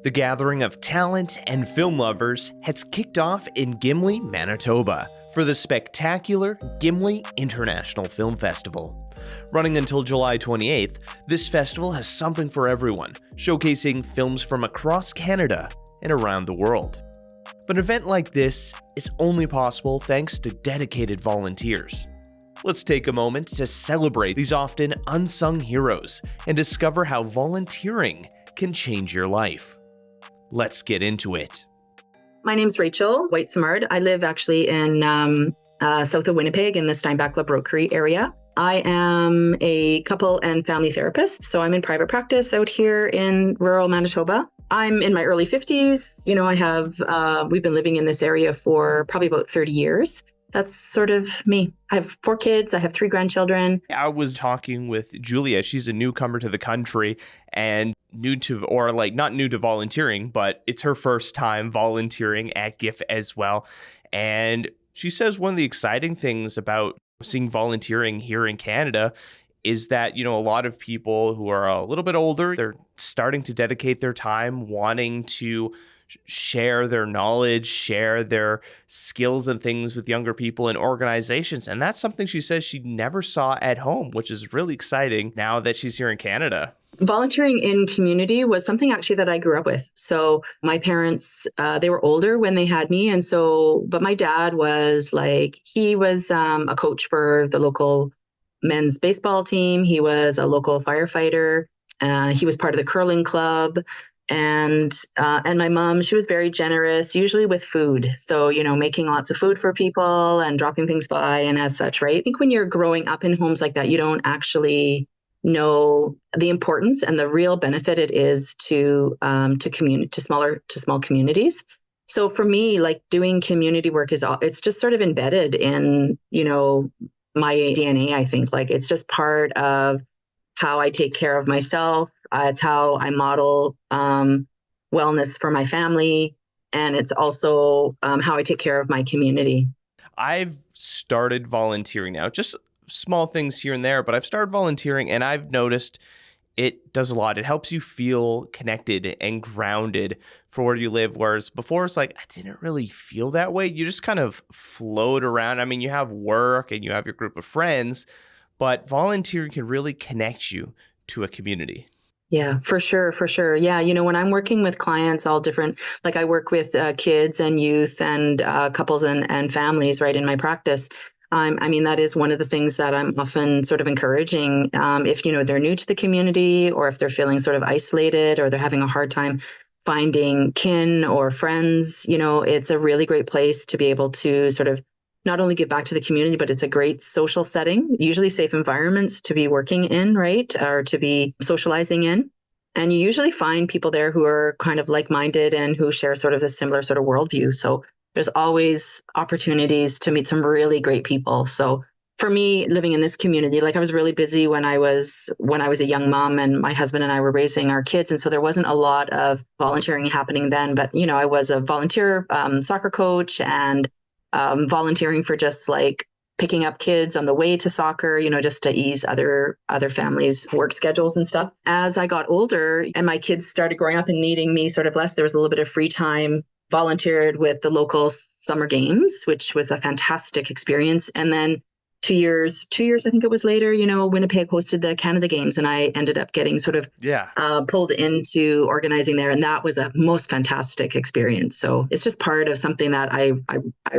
The gathering of talent and film lovers has kicked off in Gimli, Manitoba, for the spectacular Gimli International Film Festival. Running until July 28th, this festival has something for everyone, showcasing films from across Canada and around the world. But an event like this is only possible thanks to dedicated volunteers. Let's take a moment to celebrate these often unsung heroes and discover how volunteering can change your life. Let's get into it. My name's Rachel White-Samard. I live actually in south of Winnipeg in the Steinbach-Labroquerie area. I am a couple and family therapist, so I'm in private practice out here in rural Manitoba. I'm in my early 50s. We've been living in this area for probably about 30 years. That's sort of me. I have 4 kids. I have 3 grandchildren. I was talking with Julia. She's a newcomer to the country and not new to volunteering, but it's her first time volunteering at GIFF as well. And she says one of the exciting things about seeing volunteering here in Canada is that, a lot of people who are a little bit older, they're starting to dedicate their time wanting to share their knowledge, share their skills and things with younger people and organizations. And that's something she says she never saw at home, which is really exciting now that she's here in Canada. Volunteering in community was something actually that I grew up with. So my parents, they were older when they had me. But my dad was he was a coach for the local men's baseball team. He was a local firefighter. He was part of the curling club. And my mom, she was very generous, usually with food. So, making lots of food for people and dropping things by and as such, right? I think when you're growing up in homes like that, you don't actually know the importance and the real benefit it is to small communities. So for me, doing community work it's just sort of embedded in, my DNA, I think. It's just part of how I take care of myself. It's how I model wellness for my family. And it's also how I take care of my community. I've started volunteering now, just small things here and there, but I've started volunteering and I've noticed it does a lot. It helps you feel connected and grounded for where you live. Whereas before it's I didn't really feel that way. You just kind of float around. I mean, you have work and you have your group of friends, but volunteering can really connect you to a community. Yeah, for sure. Yeah. When I'm working with clients, all different, I work with kids and youth and couples and families, right, in my practice. That is one of the things that I'm often sort of encouraging if, they're new to the community or if they're feeling sort of isolated or they're having a hard time finding kin or friends, it's a really great place to be able to sort of not only give back to the community, but it's a great social setting, usually safe environments to be working in, right, or to be socializing in. And you usually find people there who are kind of like-minded and who share sort of a similar sort of worldview. So there's always opportunities to meet some really great people. So for me, living in this community, I was really busy when I was a young mom and my husband and I were raising our kids. And so there wasn't a lot of volunteering happening then. But, I was a volunteer soccer coach and volunteering for just picking up kids on the way to soccer, just to ease other families' work schedules and stuff. As I got older and my kids started growing up and needing me sort of less, there was a little bit of free time, volunteered with the local summer games, which was a fantastic experience. And then 2 years, I think it was later, Winnipeg hosted the Canada Games and I ended up getting sort of pulled into organizing there. And that was a most fantastic experience. So it's just part of something that I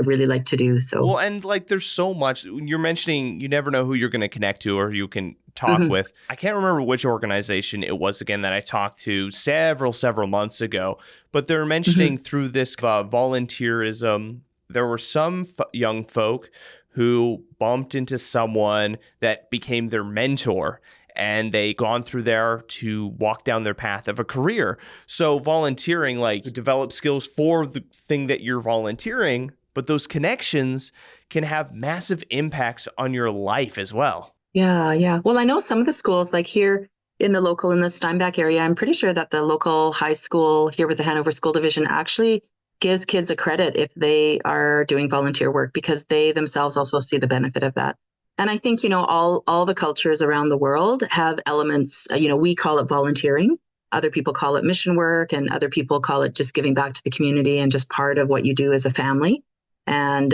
really like to do. So, well, and there's so much you're mentioning, you never know who you're going to connect to or you can talk with. I can't remember which organization it was again that I talked to several months ago, but they're mentioning through this volunteerism, there were some young folk who bumped into someone that became their mentor and they gone through there to walk down their path of a career. So volunteering, develop skills for the thing that you're volunteering, but those connections can have massive impacts on your life as well. Yeah. Well, I know some of the schools here in the Steinbach area, I'm pretty sure that the local high school here with the Hanover School Division actually gives kids a credit if they are doing volunteer work because they themselves also see the benefit of that. And I think, all the cultures around the world have elements, we call it volunteering. Other people call it mission work, and other people call it just giving back to the community and just part of what you do as a family. And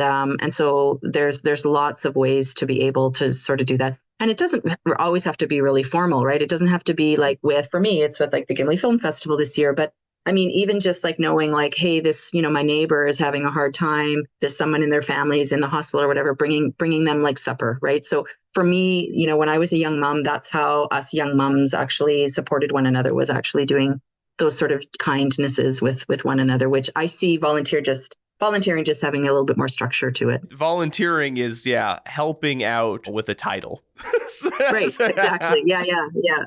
so there's lots of ways to be able to sort of do that. And it doesn't always have to be really formal, right? It doesn't have to be like for me, it's with like the Gimli Film Festival this year. But I mean, even just like knowing like, hey, this, my neighbor is having a hard time. There's someone in their families in the hospital or whatever, bringing them like supper, right? So for me, when I was a young mom, that's how us young moms actually supported one another, was actually doing those sort of kindnesses with one another, which I see volunteering just having a little bit more structure to it. Volunteering is, helping out with a title. Right, exactly. Yeah.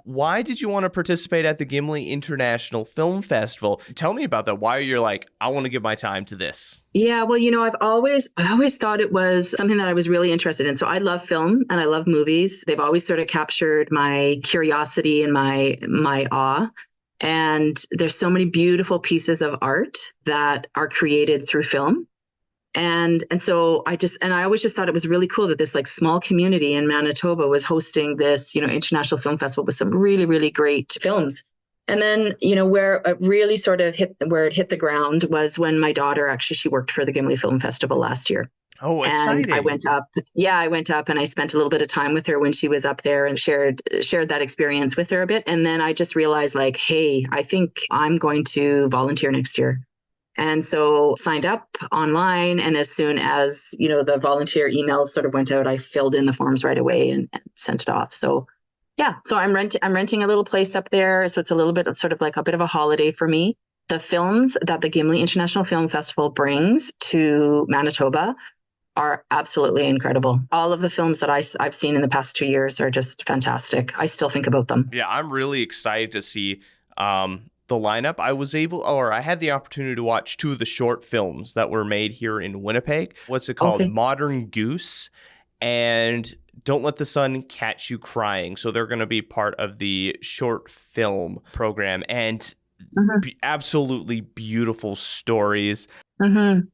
Why did you want to participate at the Gimli International Film Festival? Tell me about that. Why you're like, I want to give my time to this. Yeah, well, I always thought it was something that I was really interested in. So I love film and I love movies. They've always sort of captured my curiosity and my awe. And there's so many beautiful pieces of art that are created through film. And so I always just thought it was really cool that this like small community in Manitoba was hosting this, international film festival with some really, really great films. And then, where it really sort of hit the ground was when my daughter, she worked for the Gimli Film Festival last year. Oh, exciting. And I went up and I spent a little bit of time with her when she was up there and shared that experience with her a bit. And then I just realized like, hey, I think I'm going to volunteer next year. And so signed up online. And as soon as, the volunteer emails sort of went out, I filled in the forms right away and sent it off. So yeah, so I'm renting a little place up there. So it's a little bit sort of like a bit of a holiday for me. The films that the Gimli International Film Festival brings to Manitoba are absolutely incredible. All of the films that I've seen in the past 2 years are just fantastic. I still think about them. Yeah, I'm really excited to see the lineup. I had the opportunity to watch 2 of the short films that were made here in Winnipeg. What's it called? Okay. Modern Goose and Don't Let the Sun Catch You Crying. So they're going to be part of the short film program, and absolutely beautiful stories. Mm-hmm.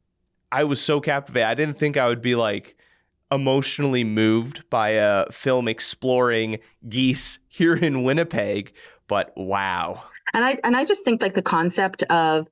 I was so captivated. I didn't think I would be like emotionally moved by a film exploring geese here in Winnipeg, but wow. And I just think like the concept of,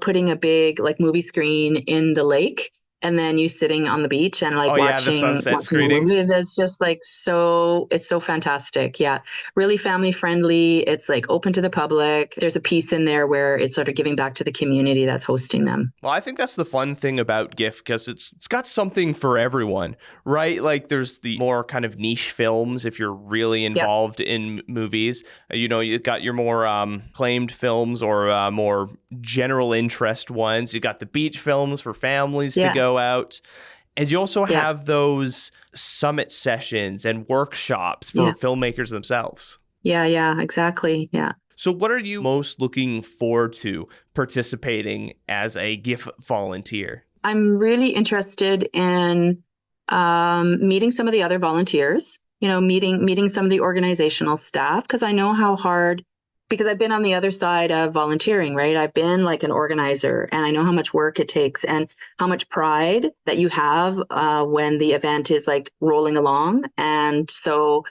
putting a big like movie screen in the lake and then you sitting on the beach and like watching the sunset screenings. Movie, that's just like it's so fantastic. Yeah. Really family friendly. It's like open to the public. There's a piece in there where it's sort of giving back to the community that's hosting them. Well, I think that's the fun thing about GIFF, because it's got something for everyone, right? Like there's the more kind of niche films if you're really involved in movies. You've got your more acclaimed films or more general interest ones. You got the beach films for families to go out. And you also have those summit sessions and workshops for filmmakers themselves. Yeah, exactly. Yeah. So what are you most looking forward to participating as a GIFF volunteer? I'm really interested in meeting some of the other volunteers, meeting some of the organizational staff, because I know how hard, because I've been on the other side of volunteering, right? I've been like an organizer, and I know how much work it takes and how much pride that you have when the event is like rolling along. And so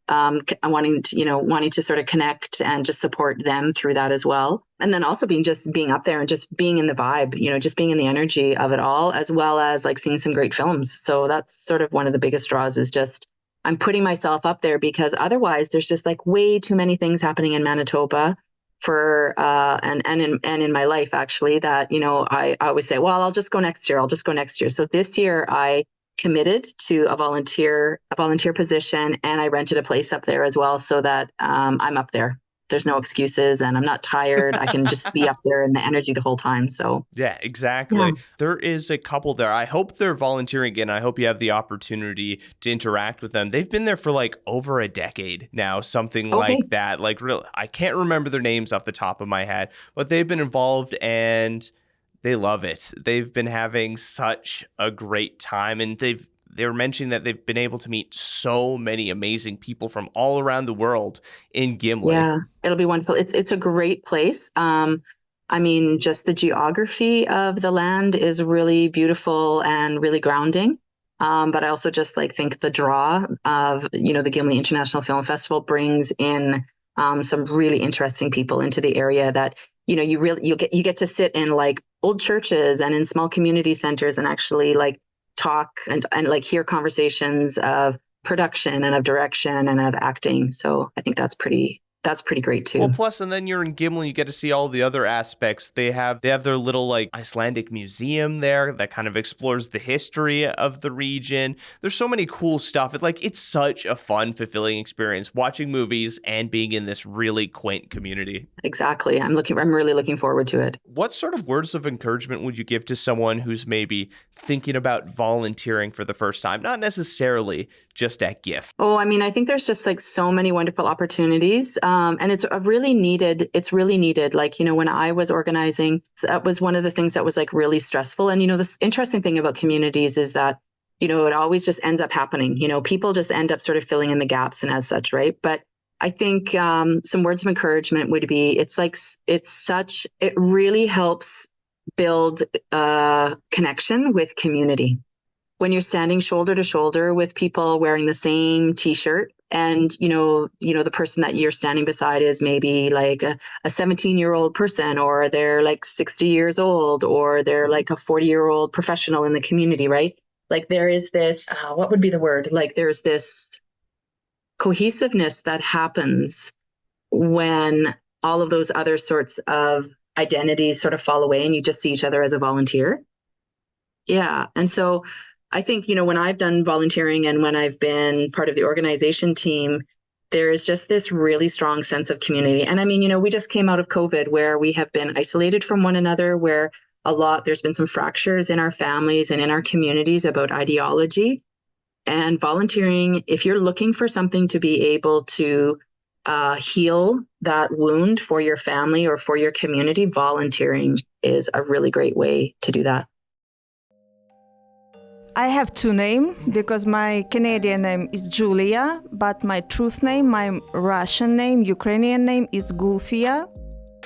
I'm wanting to sort of connect and just support them through that as well. And then also being up there and just being in the vibe, just being in the energy of it all, as well as like seeing some great films. So that's sort of one of the biggest draws, is just I'm putting myself up there, because otherwise there's just like way too many things happening in Manitoba for and in my life actually that, I always say, well, I'll just go next year. So this year I committed to a volunteer position, and I rented a place up there as well, so that I'm up there. There's no excuses, and I'm not tired. I can just be up there in the energy the whole time. So yeah, exactly. Yeah. There is a couple there. I hope they're volunteering again. I hope you have the opportunity to interact with them. They've been there for like over a decade now, something like that. Like I can't remember their names off the top of my head, but they've been involved and they love it. They've been having such a great time, and they were mentioning that they've been able to meet so many amazing people from all around the world in Gimli. Yeah, it'll be wonderful. It's a great place. Just the geography of the land is really beautiful and really grounding. But I also just think the draw of, the Gimli International Film Festival brings in some really interesting people into the area that, you get to sit in like old churches and in small community centers and actually like talk and like hear conversations of production and of direction and of acting. So I think that's pretty great too. Well, plus, and then you're in Gimli, you get to see all the other aspects. They have their little like Icelandic museum there that kind of explores the history of the region. There's so many cool stuff. It's such a fun, fulfilling experience watching movies and being in this really quaint community. Exactly. I'm really looking forward to it. What sort of words of encouragement would you give to someone who's maybe thinking about volunteering for the first time? Not necessarily just at GIFF. Oh, I mean, I think there's just like so many wonderful opportunities. And it's really needed. Like, when I was organizing, that was one of the things that was like really stressful. And, this interesting thing about communities is that, it always just ends up happening. People just end up sort of filling in the gaps and as such, right? But I think some words of encouragement would be, it really helps build a connection with community. When you're standing shoulder to shoulder with people wearing the same t-shirt and, the person that you're standing beside is maybe like a 17-year-old person, or they're like 60 years old, or they're like a 40-year-old professional in the community, right? Like there is this, what would be the word? Like there's this cohesiveness that happens when all of those other sorts of identities sort of fall away and you just see each other as a volunteer. Yeah. And so I think, when I've done volunteering and when I've been part of the organization team, there is just this really strong sense of community. And I mean, we just came out of COVID where we have been isolated from one another, where there's been some fractures in our families and in our communities about ideology. And volunteering, if you're looking for something to be able to heal that wound for your family or for your community, volunteering is a really great way to do that. I have two names because my Canadian name is Julia, but my truth name, my Russian name, Ukrainian name is Gulfia.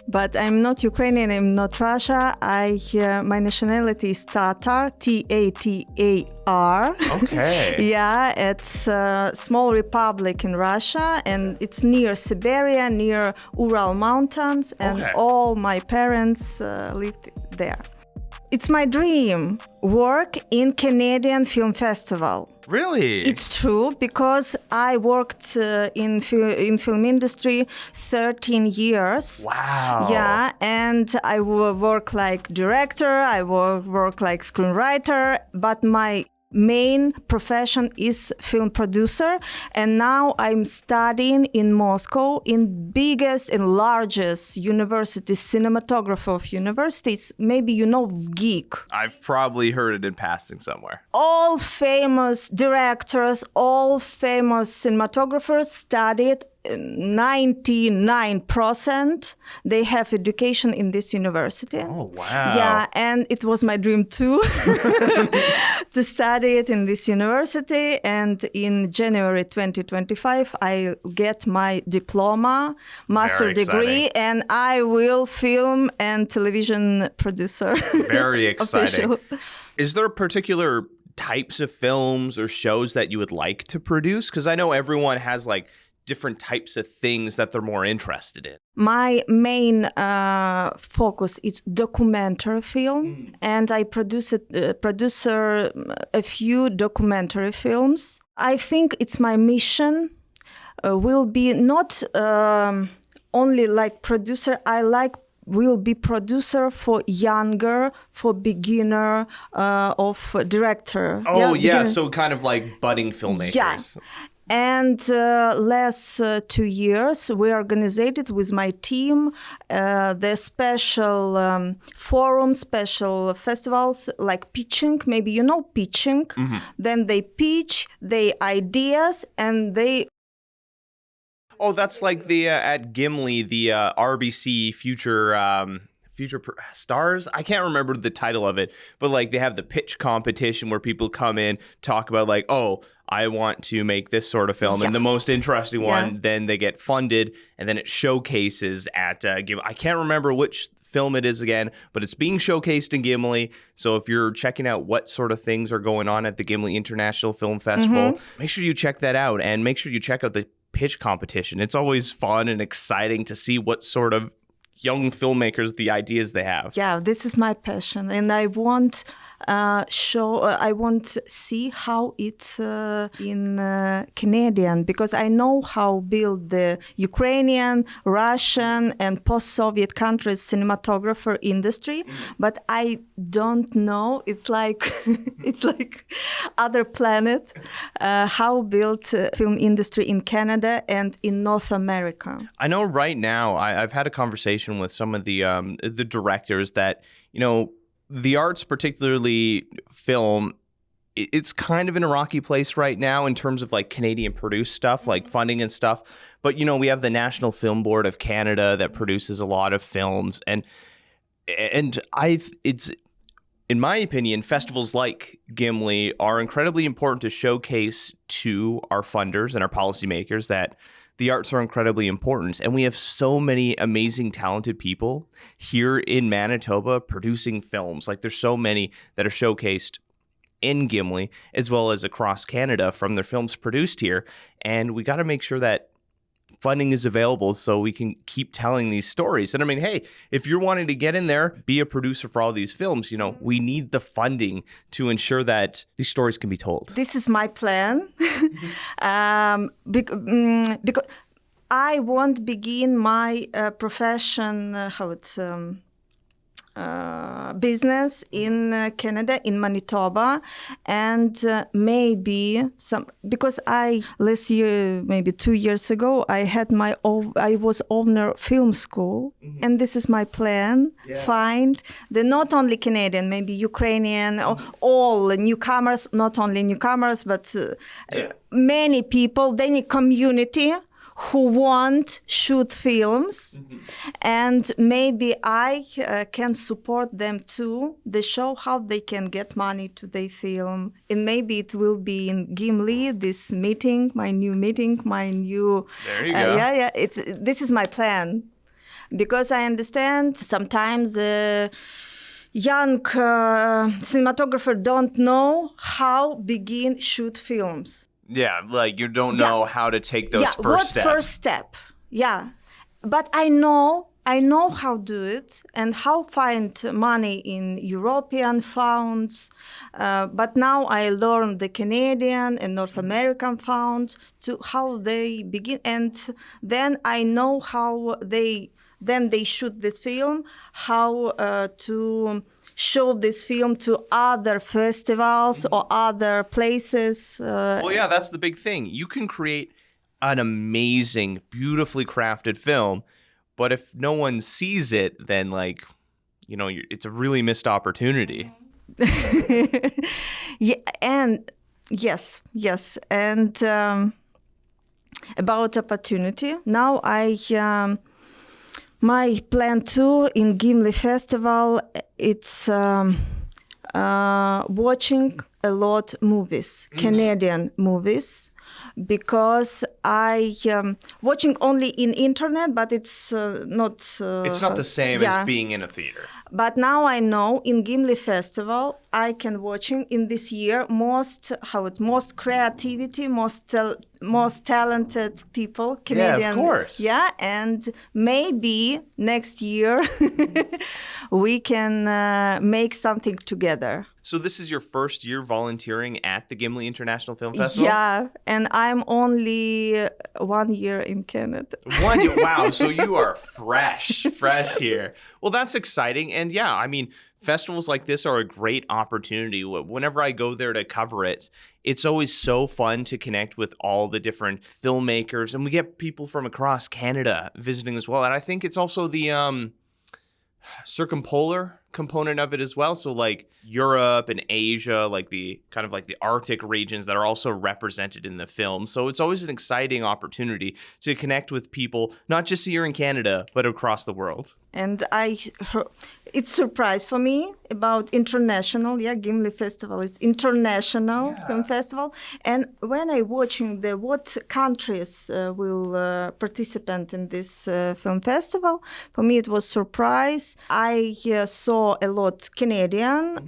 But I'm not Ukrainian, I'm not Russia. My nationality is Tatar, Tatar. Okay. Yeah, it's a small republic in Russia, and it's near Siberia, near Ural Mountains, and all my parents lived there. It's my dream, work in Canadian Film Festival. Really? It's true, because I worked in film industry 13 years. Wow. Yeah, and I work like director, I work like screenwriter, but my main profession is film producer, and now I'm studying in Moscow in biggest and largest university, cinematographer of universities. Maybe you know GIFF. I've probably heard it in passing somewhere. All famous directors, all famous cinematographers studied 99% they have education in this university. Oh, wow. Yeah, and it was my dream too to study it in this university. And in January 2025, I get my diploma, master degree, and I will film and television producer. Very exciting. Official. Is there particular types of films or shows that you would like to produce? Because I know everyone has like different types of things that they're more interested in. My main focus is documentary film, and I produce a few documentary films. I think it's my mission will be not only like producer. Will be producer for younger, for beginner of director. Oh, yeah, so kind of like budding filmmakers. Yeah. And last 2 years, we organized with my team the special forums, special festivals like pitching. Maybe you know pitching. Mm-hmm. Then they pitch their ideas and they... Oh, that's like the at Gimli, the RBC Future Stars. I can't remember the title of it, but like they have the pitch competition where people come in, talk about like, oh, I want to make this sort of film, and the most interesting one, then they get funded, and then it showcases at Gimli. I can't remember which film it is again, but it's being showcased in Gimli. So if you're checking out what sort of things are going on at the Gimli International Film Festival, make sure you check that out, and make sure you check out the pitch competition. It's always fun and exciting to see what sort of young filmmakers, the ideas they have. Yeah, this is my passion, and I want I want to see how it's in Canadian, because I know how build the Ukrainian, Russian, and post-Soviet countries cinematographer industry, but I don't know. It's like it's like other planet. How built film industry in Canada and in North America. I know right now I've had a conversation with some of the directors that, you know, the arts, particularly film, it's kind of in a rocky place right now in terms of like Canadian produced stuff, like funding and stuff. But, you know, we have the National Film Board of Canada that produces a lot of films. And it's, in my opinion, festivals like Gimli are incredibly important to showcase to our funders and our policymakers that the arts are incredibly important. And we have so many amazing, talented people here in Manitoba producing films. Like, there's so many that are showcased in Gimli, as well as across Canada from their films produced here. And we got to make sure that funding is available so we can keep telling these stories. And I mean, hey, if you're wanting to get in there, be a producer for all these films, you know, we need the funding to ensure that these stories can be told. This is my plan. Because I won't begin my profession, business in Canada, in Manitoba, and maybe because last year, maybe 2 years ago, I was owner film school, and this is my plan. Find the not only Canadian, maybe Ukrainian, all newcomers, not only newcomers, but many people, any community who want shoot films, and maybe I can support them too. They show how they can get money to their film, and maybe it will be in Gimli. This meeting, my new. There you go. This is my plan, because I understand sometimes young cinematographer don't know how begin shoot films. Yeah, like you don't know how to take those first steps. First step? Yeah, but I know how to do it and how find money in European funds. But now I learned the Canadian and North American funds to how they begin, and then I know how they shoot this film, how to show this film to other festivals or other places. Well, yeah, that's the big thing. You can create an amazing, beautifully crafted film, but if no one sees it, then, like, you know, it's a really missed opportunity. Yeah, and yes, and about opportunity. Now my plan too in Gimli Festival, it's watching a lot movies, Canadian movies, because I watching only in internet, but it's not. It's not the same as being in a theater. But now I know in Gimli Festival I can watching in this year most creativity, most talented people, Canadian. Yeah, of course. Yeah, and maybe next year we can make something together. So this is your first year volunteering at the Gimli International Film Festival? Yeah, and I'm only 1 year in Canada. 1 year? Wow, so you are fresh here. Well, that's exciting. And yeah, I mean, festivals like this are a great opportunity. Whenever I go there to cover it, it's always so fun to connect with all the different filmmakers. And we get people from across Canada visiting as well. And I think it's also the circumpolar component of it as well. So like Europe and Asia, like the kind of like the Arctic regions that are also represented in the film. So it's always an exciting opportunity to connect with people, not just here in Canada, but across the world. And it's a surprise for me about international, Gimli Festival is international film festival. And when I watching what countries will participate in this film festival, for me it was surprise. I saw saw a lot Canadian.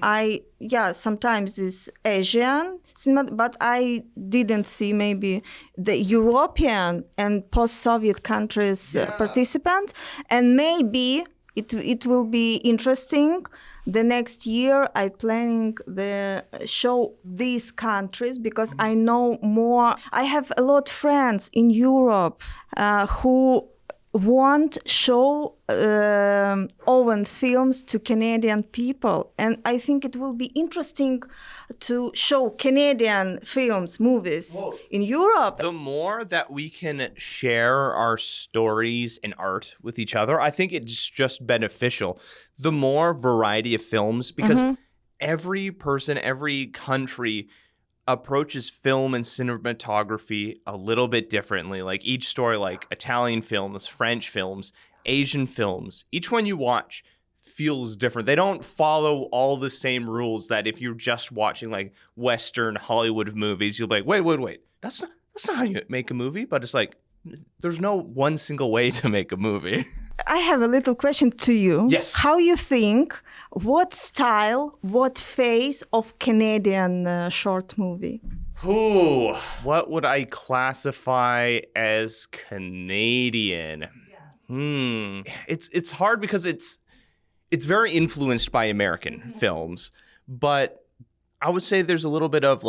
Sometimes is Asian cinema, but I didn't see maybe the European and post-Soviet countries participant. And maybe it will be interesting. The next year, I planning the show these countries because I know more. I have a lot of friends in Europe who want show own films to Canadian people, and I think it will be interesting to show Canadian films, movies in Europe. The more that we can share our stories and art with each other, I think it's just beneficial. The more variety of films, because every person, every country approaches film and cinematography a little bit differently. Like each story, like Italian films, French films, Asian films, each one you watch feels different. They don't follow all the same rules that if you're just watching like Western Hollywood movies, you'll be like, wait. That's not how you make a movie. But it's like, there's no one single way to make a movie. I have a little question to you. Yes. How you think, what style, what phase of Canadian short movie? Ooh, what would I classify as Canadian? It's hard because it's very influenced by American films, but I would say there's a little bit of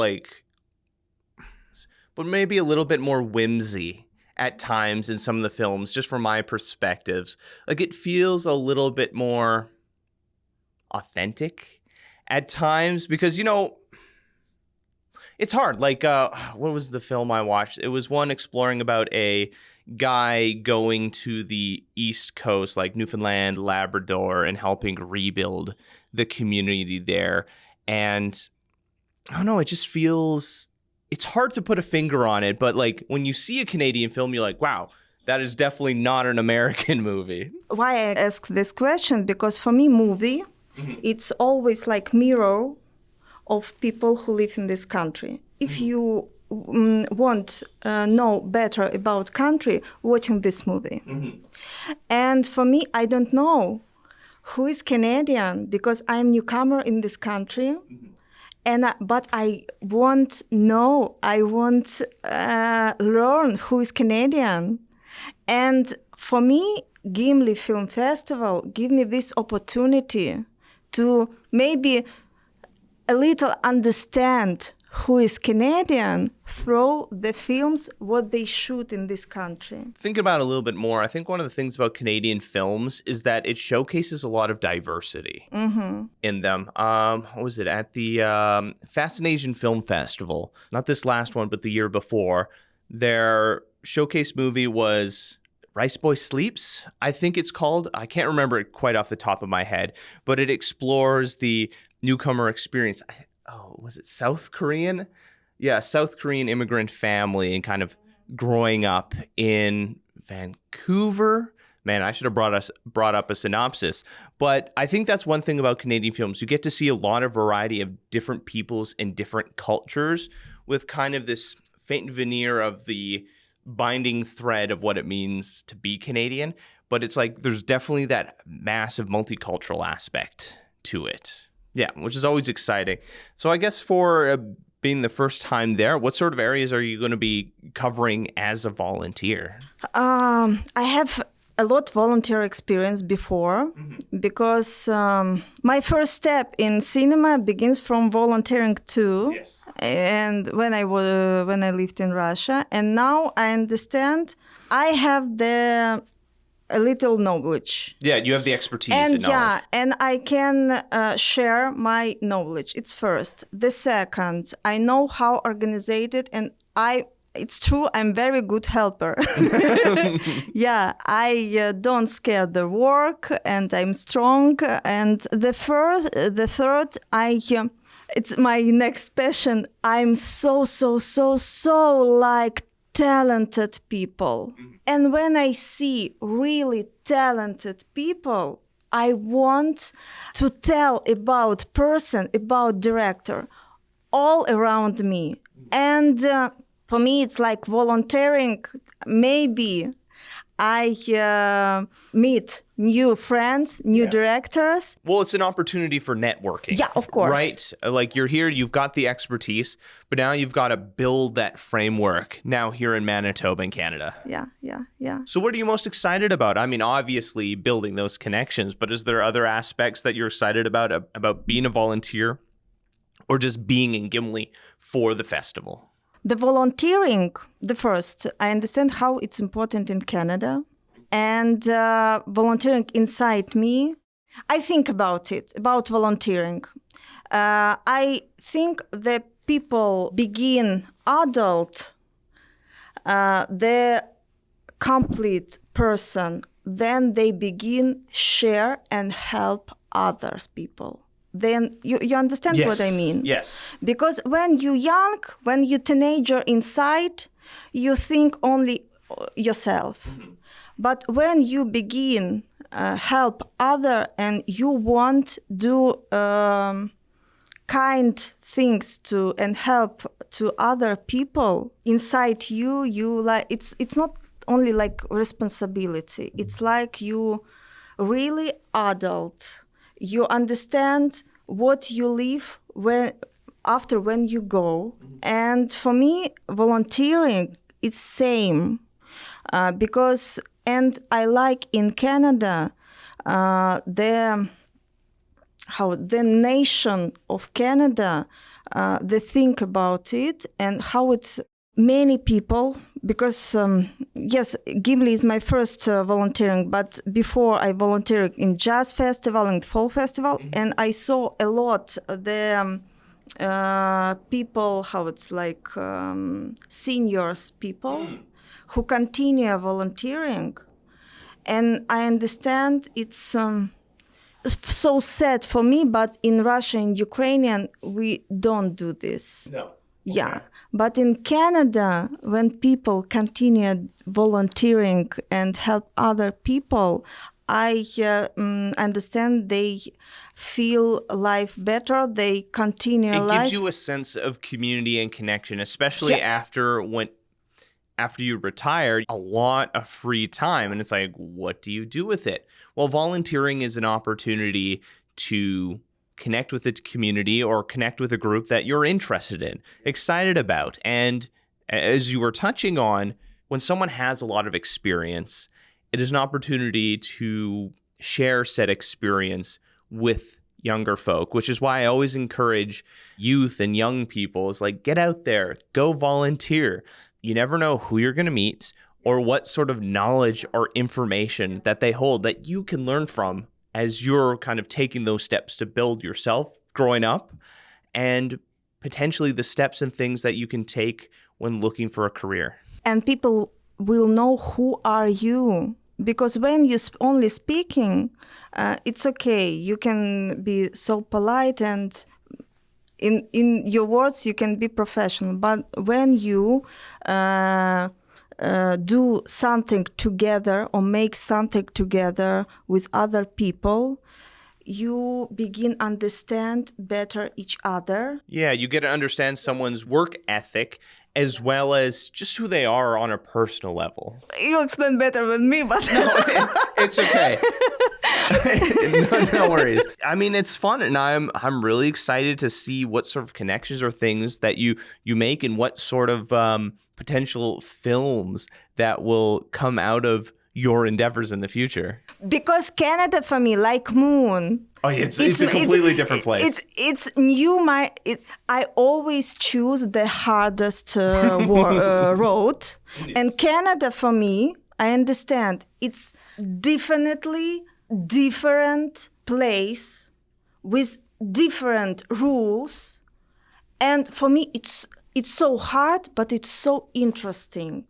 but maybe a little bit more whimsy at times in some of the films, just from my perspectives. Like it feels a little bit more authentic at times because, it's hard. Like, what was the film I watched? It was one exploring about a guy going to the East Coast, like Newfoundland, Labrador, and helping rebuild the community there. And I don't know, it just feels... It's hard to put a finger on it, but like when you see a Canadian film, you're like, wow, that is definitely not an American movie. Why I ask this question? Because for me, movie, it's always like mirror of people who live in this country. If you want know better about country, watching this movie. And for me, I don't know who is Canadian because I'm newcomer in this country. But I want learn who is Canadian. And for me, Gimli Film Festival give me this opportunity to maybe a little understand who is Canadian through the films, what they shoot in this country. Think about it a little bit more. I think one of the things about Canadian films is that it showcases a lot of diversity in them. What was it? At the Fascination Film Festival, not this last one, but the year before, their showcase movie was Rice Boy Sleeps, I think it's called. I can't remember it quite off the top of my head, but it explores the newcomer experience. Was it South Korean? Yeah, South Korean immigrant family and kind of growing up in Vancouver. Man, I should have brought up a synopsis. But I think that's one thing about Canadian films. You get to see a lot of variety of different peoples and different cultures with kind of this faint veneer of the binding thread of what it means to be Canadian. But it's like there's definitely that massive multicultural aspect to it. Yeah, which is always exciting. So I guess for being the first time there, what sort of areas are you going to be covering as a volunteer? I have a lot of volunteer experience before because my first step in cinema begins from volunteering too. Yes. And when I lived in Russia, and now I understand I have a little knowledge. Yeah, you have the expertise and knowledge. Yeah, and I can share my knowledge. It's first. The second, I know how organized, and it's true, I'm very good helper. Yeah, I don't scare the work, and I'm strong. And the third, it's my next passion. I'm so like talented people. And when I see really talented people, I want to tell about person, about director, all around me. And for me, it's like volunteering. Maybe I meet new friends, new directors. Well, it's an opportunity for networking. Yeah, of course. Right? Like you're here, you've got the expertise, but now you've got to build that framework now here in Manitoba in Canada. Yeah. So what are you most excited about? I mean, obviously building those connections, but is there other aspects that you're excited about being a volunteer or just being in Gimli for the festival? The volunteering, the first, I understand how it's important in Canada. And volunteering inside me, I think about it, about volunteering. I think that people begin adult, the complete person, then they begin share and help others people. Then you understand what I mean? Yes. Because when you're young, when you're teenager inside, you think only yourself. Mm-hmm. But when you begin help other and you want do kind things to and help to other people inside you, you like it's not only like responsibility. It's like you really adult. You understand what you live when you go. And for me, volunteering is same because, and I like in Canada, the nation of Canada, they think about it and how it's many people, because yes, Gimli is my first volunteering, but before I volunteered in jazz festival and fall festival, and I saw a lot the people, how it's like seniors people who continue volunteering, and I understand it's so sad for me, but in Russia and Ukrainian we don't do this. No. Yeah, but in Canada, when people continue volunteering and help other people, I understand they feel life better. They continue life. It gives you a sense of community and connection, especially after you retire, a lot of free time. And it's like, what do you do with it? Well, volunteering is an opportunity to connect with the community or connect with a group that you're interested in, excited about. And as you were touching on, when someone has a lot of experience, it is an opportunity to share said experience with younger folk, which is why I always encourage youth and young people is like, get out there, go volunteer. You never know who you're going to meet or what sort of knowledge or information that they hold that you can learn from as you're kind of taking those steps to build yourself growing up, and potentially the steps and things that you can take when looking for a career. And people will know who are you, because when you're only speaking, it's okay. You can be so polite and in your words you can be professional. But when you do something together or make something together with other people, you begin understand better each other. Yeah, you get to understand someone's work ethic as well as just who they are on a personal level. You explain better than me, but no, it's okay. No worries. I mean, it's fun, and I'm really excited to see what sort of connections or things that you make, and what sort of potential films that will come out of your endeavors in the future. Because Canada for me, like moon. Oh, yeah, it's a completely different place. It's new. I always choose the hardest road, and Canada for me, I understand it's definitely different place with different rules, and for me it's so hard, but it's so interesting.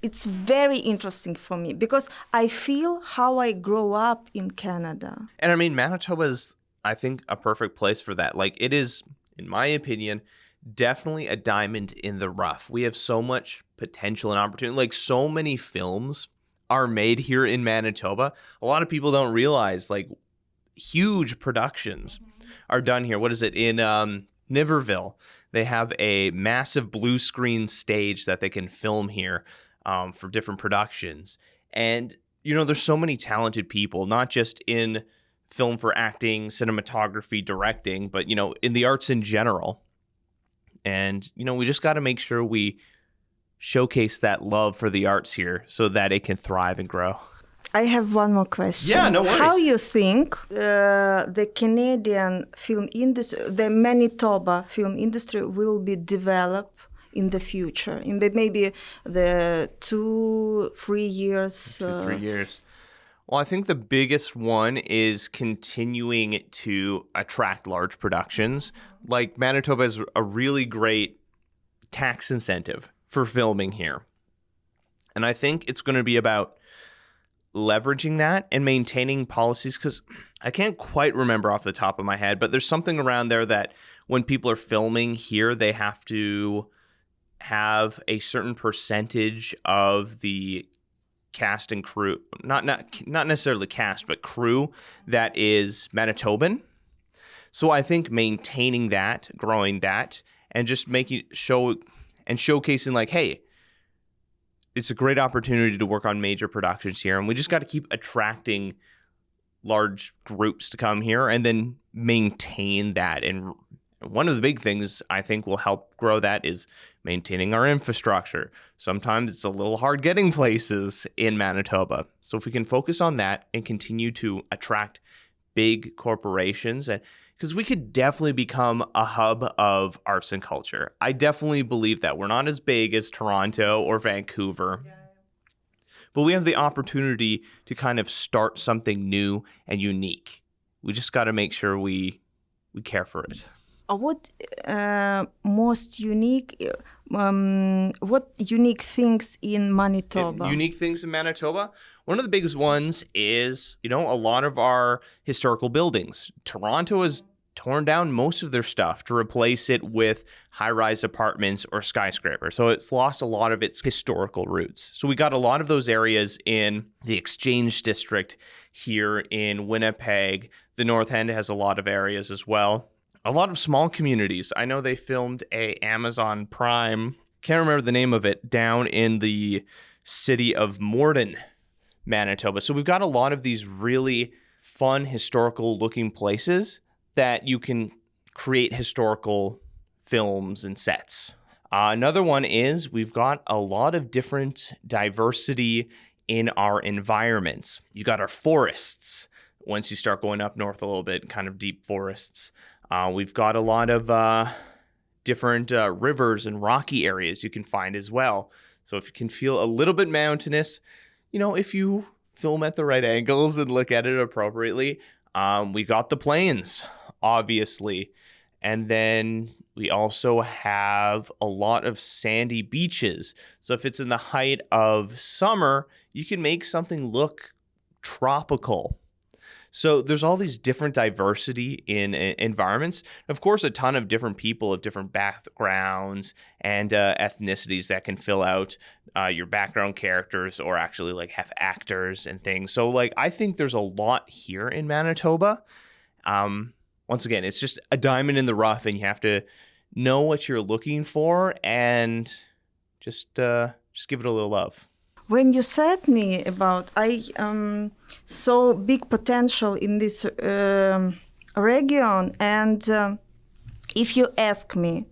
It's very interesting for me because I feel how I grow up in Canada. And I mean, Manitoba is, I think, a perfect place for that. Like, it is, in my opinion, definitely a diamond in the rough. We have so much potential and opportunity. Like, so many films are made here in Manitoba. A lot of people don't realize, like, huge productions are done here. What is it? In Niverville, they have a massive blue screen stage that they can film here for different productions. And, there's so many talented people, not just in film for acting, cinematography, directing, but, in the arts in general. And, we just got to make sure we showcase that love for the arts here so that it can thrive and grow. I have one more question. Yeah, no worries. How you think the Canadian film industry, the Manitoba film industry will be developed in the future, in maybe the 2-3 years? 2-3 years. Well, I think the biggest one is continuing to attract large productions. Like Manitoba is a really great tax incentive for filming here. And I think it's going to be about leveraging that and maintaining policies, because I can't quite remember off the top of my head, but there's something around there that when people are filming here, they have to have a certain percentage of the cast and crew, not necessarily cast, but crew that is Manitoban. So I think maintaining that, growing that, and just showcasing like, hey, it's a great opportunity to work on major productions here, and we just got to keep attracting large groups to come here and then maintain that. And one of the big things I think will help grow that is maintaining our infrastructure. Sometimes it's a little hard getting places in Manitoba. So if we can focus on that and continue to attract big corporations, and because we could definitely become a hub of arts and culture. I definitely believe that. We're not as big as Toronto or Vancouver, but we have the opportunity to kind of start something new and unique. We just got to make sure we care for it. What most unique, what unique things in Manitoba? Unique things in Manitoba? One of the biggest ones is, a lot of our historical buildings. Toronto has torn down most of their stuff to replace it with high-rise apartments or skyscrapers. So it's lost a lot of its historical roots. So we got a lot of those areas in the Exchange District here in Winnipeg. The North End has a lot of areas as well. A lot of small communities. I know they filmed a Amazon Prime, can't remember the name of it, down in the city of Morden, Manitoba. So we've got a lot of these really fun historical looking places that you can create historical films and sets. Another one is we've got a lot of different diversity in our environments. You got our forests. Once you start going up north a little bit, kind of deep forests. We've got a lot of different rivers and rocky areas you can find as well. So if you can feel a little bit mountainous, if you film at the right angles and look at it appropriately, we got the plains, obviously. And then we also have a lot of sandy beaches. So if it's in the height of summer, you can make something look tropical. So there's all these different diversity in environments. Of course, a ton of different people of different backgrounds and ethnicities that can fill out your background characters or actually like have actors and things. So like I think there's a lot here in Manitoba. Once again, it's just a diamond in the rough, and you have to know what you're looking for and just give it a little love. When you said me about, I saw big potential in this region, and if you ask me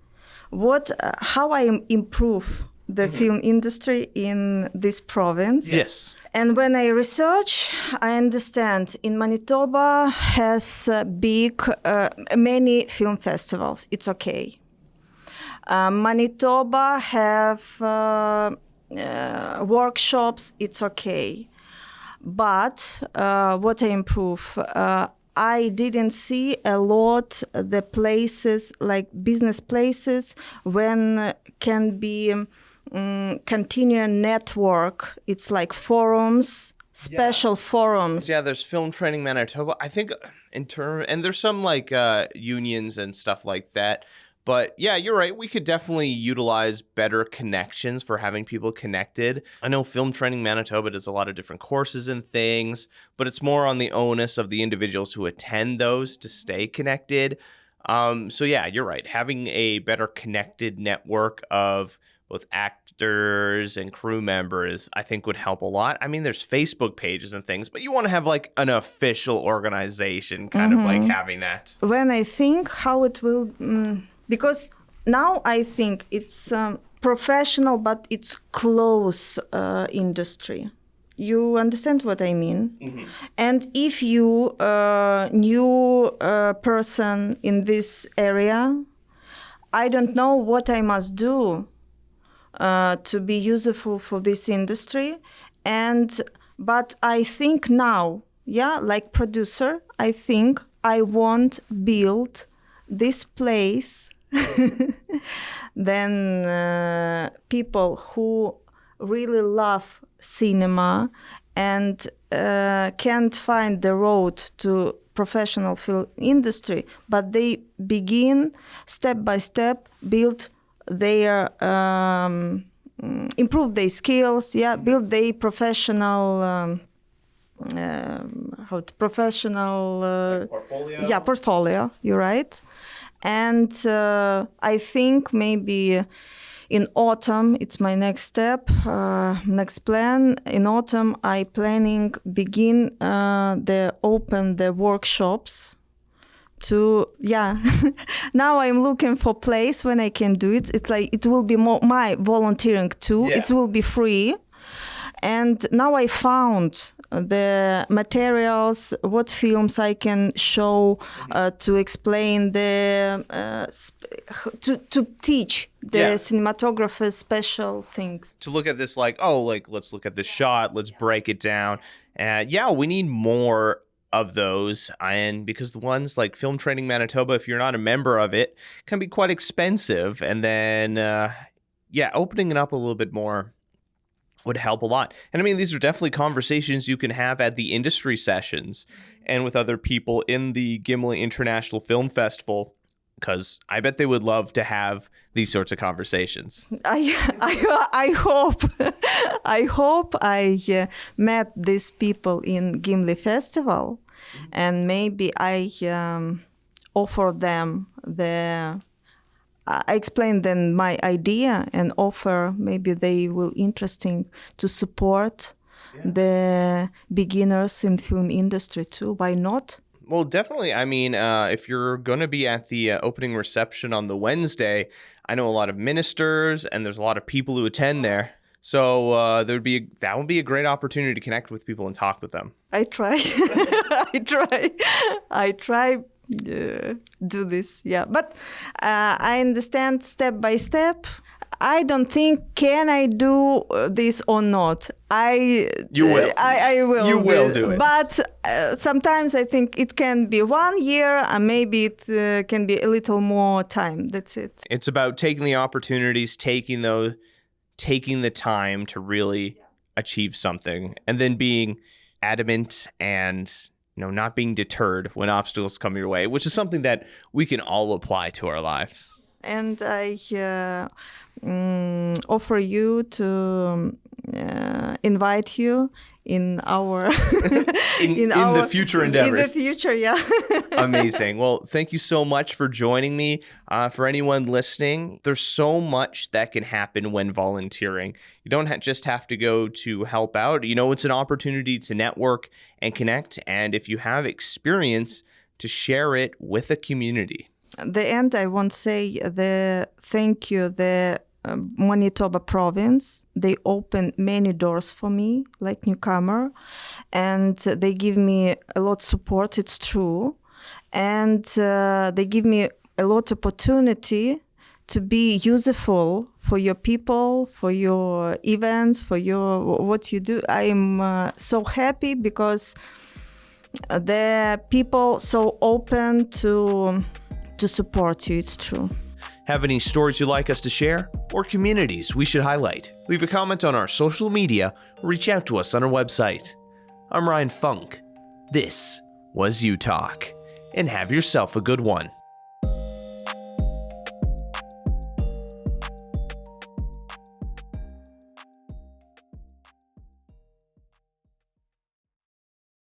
how I improve the film industry in this province, yes. And when I research, I understand in Manitoba has many film festivals. It's okay. Manitoba have workshops, it's okay. But what I improve, I didn't see a lot the places like business places when can be continue network. It's like forums, special forums. Yeah, there's Film Training Manitoba. I think and there's some like unions and stuff like that. But yeah, you're right. We could definitely utilize better connections for having people connected. I know Film Training Manitoba does a lot of different courses and things, but it's more on the onus of the individuals who attend those to stay connected. So yeah, you're right. Having a better connected network of both actors and crew members, I think would help a lot. I mean, there's Facebook pages and things, but you want to have like an official organization kind of like having that. When I think how it will, because now I think it's professional, but it's close industry. You understand what I mean? Mm-hmm. And if you new person in this area, I don't know what I must do to be useful for this industry. But I think now, like producer, I think I won't build this place. Then people who really love cinema and can't find the road to professional film industry, but they begin step by step, build their improve their skills, build their professional portfolio. Portfolio, you're right. And I think maybe in autumn, it's my next step, next plan. In autumn, I planning begin open the workshops to, now I'm looking for place when I can do it. It's like, it will be more my volunteering too. Yeah. It will be free. And now I found the materials, what films I can show to explain the, to teach the cinematographers special things. To look at this let's look at this shot, let's break it down. We need more of those. And because the ones like Film Training Manitoba, if you're not a member of it, can be quite expensive. And then, opening it up a little bit more would help a lot. And I mean, these are definitely conversations you can have at the industry sessions and with other people in the Gimli International Film Festival, because I bet they would love to have these sorts of conversations. I hope I met these people in Gimli Festival, and maybe I offer them I explain them my idea and offer, maybe they will interesting to support the beginners in film industry too. Why not? Well, definitely. I mean, if you're going to be at the opening reception on the Wednesday, I know a lot of ministers and there's a lot of people who attend there. So that would be a great opportunity to connect with people and talk with them. I try. I try. Do this, but I understand step by step. I don't think can I do this or not. You will. I will. You will do it. But sometimes I think it can be 1 year, and maybe it can be a little more time. That's it. It's about taking the opportunities, taking the time to really achieve something, and then being adamant and not being deterred when obstacles come your way, which is something that we can all apply to our lives. And I offer you to invite you in our in the future endeavors. In the future, Amazing. Well, thank you so much for joining me. For anyone listening, there's so much that can happen when volunteering. You don't just have to go to help out. It's an opportunity to network and connect. And if you have experience, to share it with a community. At the end, I want to say thank you, the Manitoba province. They opened many doors for me, like newcomer, and they give me a lot of support, it's true. And they give me a lot of opportunity to be useful for your people, for your events, for what you do. I am so happy because the people so open to support you, it's true. Have any stories you'd like us to share or communities we should highlight? Leave a comment on our social media or reach out to us on our website. I'm Ryan Funk. This was You Talk, and have yourself a good one.